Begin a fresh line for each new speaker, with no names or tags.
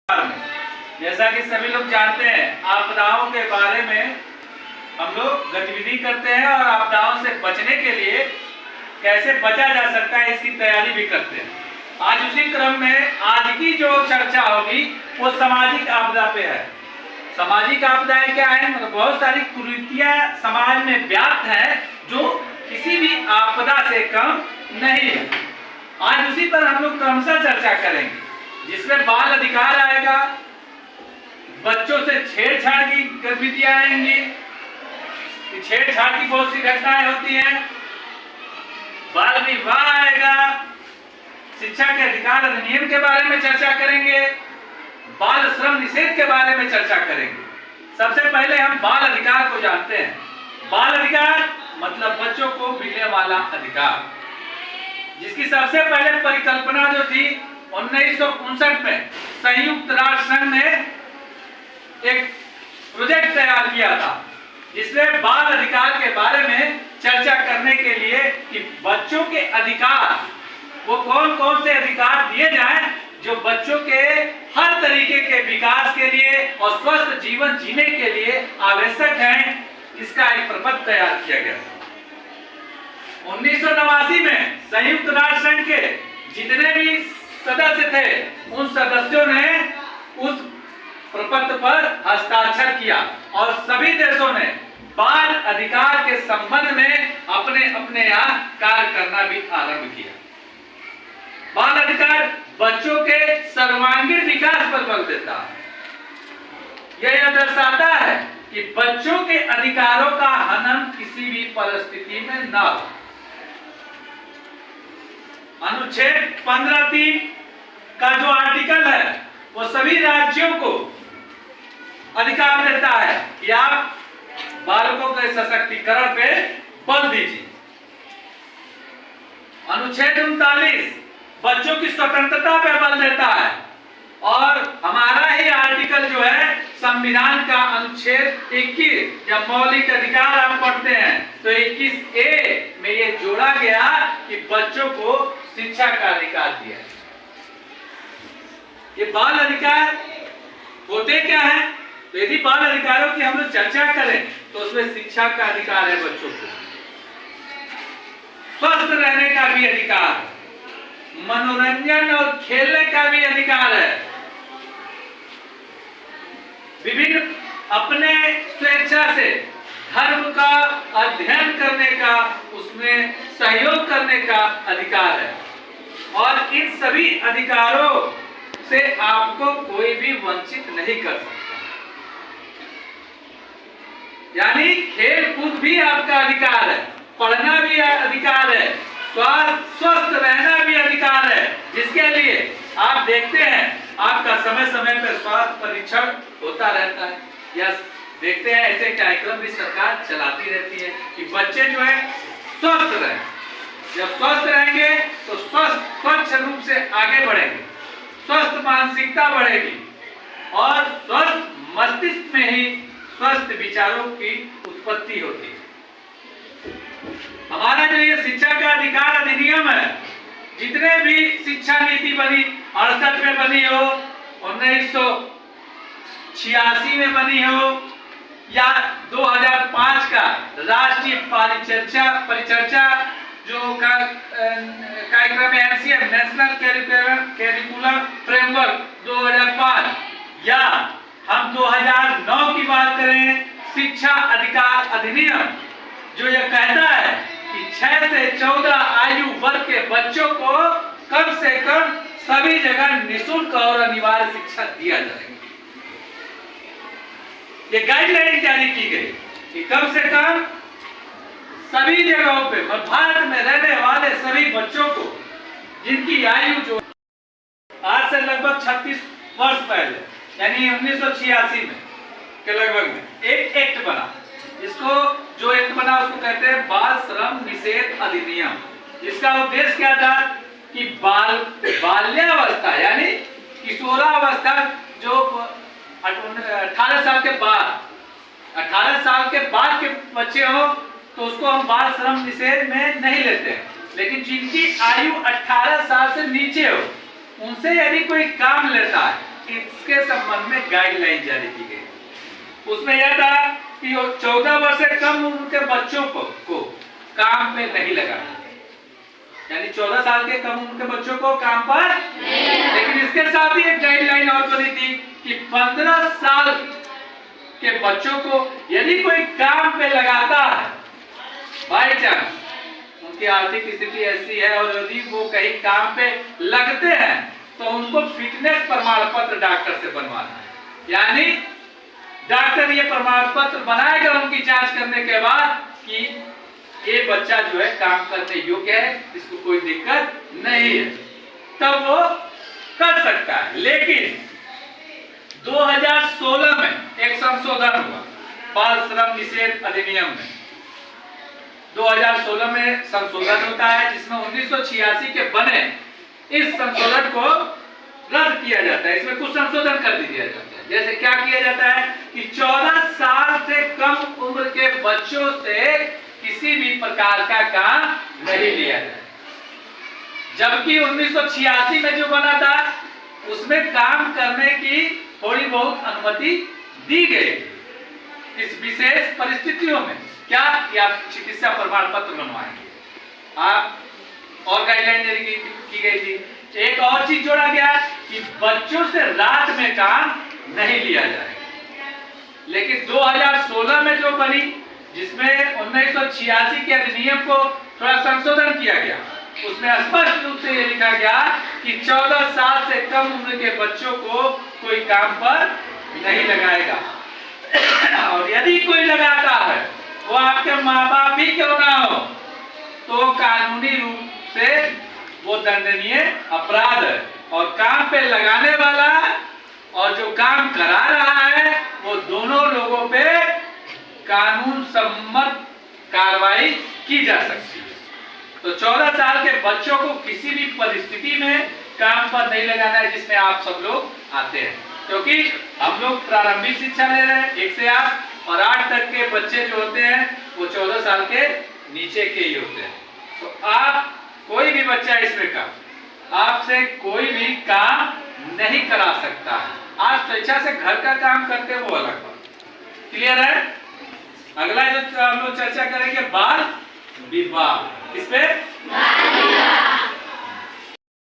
जैसा कि सभी लोग जानते हैं, आपदाओं के बारे में हम लोग गतिविधि करते हैं और आपदाओं से बचने के लिए कैसे बचा जा सकता है इसकी तैयारी भी करते हैं। आज उसी क्रम में आज की जो चर्चा होगी वो सामाजिक आपदा पे है। सामाजिक आपदाएं क्या है? मतलब बहुत सारी कुरीतियां समाज में व्याप्त है जो किसी भी आपदा से कम नहीं है। आज उसी पर हम लोग क्रमशः चर्चा करेंगे, जिसमें बाल अधिकार आएगा, बच्चों से छेड़छाड़ की गतिविधियां आएंगी, छेड़छाड़ की बहुत सी घटनाएं होती हैं, बाल विवाह आएगा, शिक्षा के अधिकार अधिनियम के बारे में चर्चा करेंगे, बाल श्रम निषेध के बारे में चर्चा करेंगे। सबसे पहले हम बाल अधिकार को जानते हैं। बाल अधिकार मतलब बच्चों को मिलने वाला अधिकार, जिसकी सबसे पहले परिकल्पना जो थी 1959 में संयुक्त राष्ट्र संघ ने एक प्रोजेक्ट तैयार किया था, जिसमें बाल अधिकार के बारे में चर्चा करने के लिए कि बच्चों के अधिकार वो कौन कौन से अधिकार दिए जाएं जो बच्चों के हर तरीके के विकास के लिए और स्वस्थ जीवन जीने के लिए आवश्यक हैं। इसका एक प्रपत्र तैयार किया गया था 1989 में। संयुक्त राष्ट्र संघ के जितने भी सदस्य थे उन सदस्यों ने उस प्रपत्र पर हस्ताक्षर किया और सभी देशों ने बाल अधिकार के संबंध में अपने अपने यहाँ कार्य करना भी आरंभ किया। बाल अधिकार बच्चों के सर्वांगीण विकास पर बल देता है। यह दर्शाता है कि बच्चों के अधिकारों का हनन किसी भी परिस्थिति में न हो। अनुच्छेद 15(3) का जो आर्टिकल है वो सभी राज्यों को अधिकार देता है कि आप बालकों के सशक्तिकरण पे बल दीजिए। अनुच्छेद 39 बच्चों की स्वतंत्रता पे बल देता है और हमारा ही आर्टिकल जो है संविधान का अनुच्छेद 21 जब मौलिक अधिकार आप पढ़ते हैं तो 21A में ये जोड़ा गया कि बच्चों को शिक्षा का अधिकार दिया। ये बाल अधिकार होते क्या है? तो यदि बाल अधिकारों की हम लोग चर्चा करें तो उसमें शिक्षा का अधिकार है, बच्चों को स्वस्थ रहने का भी अधिकार है, मनोरंजन और खेलने का भी अधिकार है, विभिन्न अपने स्वेच्छा से धर्म का अध्ययन करने का, उसमें सहयोग करने का अधिकार है और इन सभी अधिकारों से आपको कोई भी वंचित नहीं कर सकता। यानी खेल कूद भी आपका अधिकार है, पढ़ना भी अधिकार है, स्वस्थ रहना भी अधिकार है, जिसके लिए आप देखते हैं आपका समय समय पर स्वास्थ्य परीक्षण होता रहता है या देखते हैं ऐसे कार्यक्रम भी सरकार चलाती रहती है कि बच्चे जो है स्वस्थ रहें। जब स्वस्थ रहेंगे तो स्वच्छ रूप से आगे बढ़ेंगे, स्वस्थ मानसिकता बढ़ेगी और स्वस्थ मस्तिष्क में ही स्वस्थ विचारों की उत्पत्ति होती है। हमारा जो ये शिक्षा का अधिकार अधिनियम है, जितने भी शिक्षा नीति बनी 68 में बनी हो, 1986 में बनी हो या 2005 का राष्ट्रीय परिचर्चा जो कार्यक्रम है NCM नेशनल करिकुलम फ्रेमवर्क 2005 या हम 2009 की बात करें शिक्षा अधिकार अधिनियम जो यह कहता है कि 6 से 14 आयु वर्ग के बच्चों को कम से कम सभी जगह निःशुल्क और अनिवार्य शिक्षा दिया जाएगा। ये गाइडलाइन जारी की गई कि कम से कम सभी जगहों पे भारत में रहने वाले सभी बच्चों को जिनकी आयु जो आज से लगभग 36 वर्ष पहले यानी 1986 में के लगभग में एक एक्ट बना, जिसको जो एक्ट बना उसको कहते हैं बाल श्रम निषेध अधिनियम। जिसका उद्देश्य क्या था कि बाल्यावस्था यानी किशोरावस्था जो 18 साल के बाद के बच्चे हो तो उसको हम बाल श्रम निषेध में नहीं लेते हैं, लेकिन जिनकी आयु 18 साल से नीचे हो उनसे यदि कोई काम लेता है इसके इसके संबंध में गाइडलाइन जारी की गई। उसमें यह था कि 14 वर्ष से कम उम्र के बच्चों को काम पे नहीं लगाना, यानी 14 साल के कम उम्र के बच्चों को काम पर लेकिन इसके साथ ही एक गाइडलाइन और बनी थी कि 15 साल के बच्चों को यदि कोई काम पे लगाता है, बाई चांस उनकी आर्थिक स्थिति ऐसी है और यदि वो कहीं काम पे लगते हैं तो उनको फिटनेस प्रमाण पत्र डॉक्टर से बनवाना है, यानी डॉक्टर ये प्रमाण पत्र बनाएगा उनकी जांच करने के बाद कि ये बच्चा जो है काम करने योग्य है, इसको कोई दिक्कत नहीं है, तब वो कर सकता है। लेकिन 2016 में एक संशोधन हुआ बाल श्रम निषेध अधिनियम में। 2016 में संशोधन होता है जिसमें 1986 के बने इस संशोधन को रद्द किया जाता है, इसमें कुछ संशोधन कर दिया जाता है। जैसे क्या किया जाता है कि 14 साल से कम उम्र के बच्चों से किसी भी प्रकार का काम नहीं लिया जाए, जबकि 1986 में जो बना था उसमें काम करने की थोड़ी बहुत अनुमति दी गई इस विशेष परिस्थितियों में। क्या कि आप चिकित्सा प्रमाण पत्र बनवाएंगे, आप और गाइडलाइन जारी की गई थी। एक और चीज जोड़ा गया कि बच्चों से रात में काम नहीं लिया जाएगा। लेकिन 2016 में जो बनी जिसमें 1986 के अधिनियम को थोड़ा संशोधन किया गया, उसमें स्पष्ट रूप से ये लिखा गया कि 14 साल से कम उम्र के बच्चों को कोई काम पर नहीं लगाएगा और यदि कोई लगाता है वो आपके माँ बाप भी क्यों ना हो तो कानूनी रूप से वो दंडनीय अपराध है और काम पे लगाने वाला और जो काम करा रहा है वो दोनों लोगों पे कानून सम्मत कार्रवाई की जा सकती है। तो 14 साल के बच्चों को किसी भी परिस्थिति में काम पर नहीं लगाना है जिसमें आप सब लोग आते हैं, क्योंकि हम लोग प्रारंभिक शिक्षा ले रहे हैं 1 से 8 और 8 तक के बच्चे जो होते हैं वो 14 साल के नीचे के ही होते हैं। तो आप कोई भी बच्चा इसमें का आपसे कोई भी काम नहीं करा सकता है। आप स्वेच्छा से घर का काम करते हैं वो अलग बात। क्लियर है? अगला जो हम लोग चर्चा करेंगे बाल विवाह। किस पे?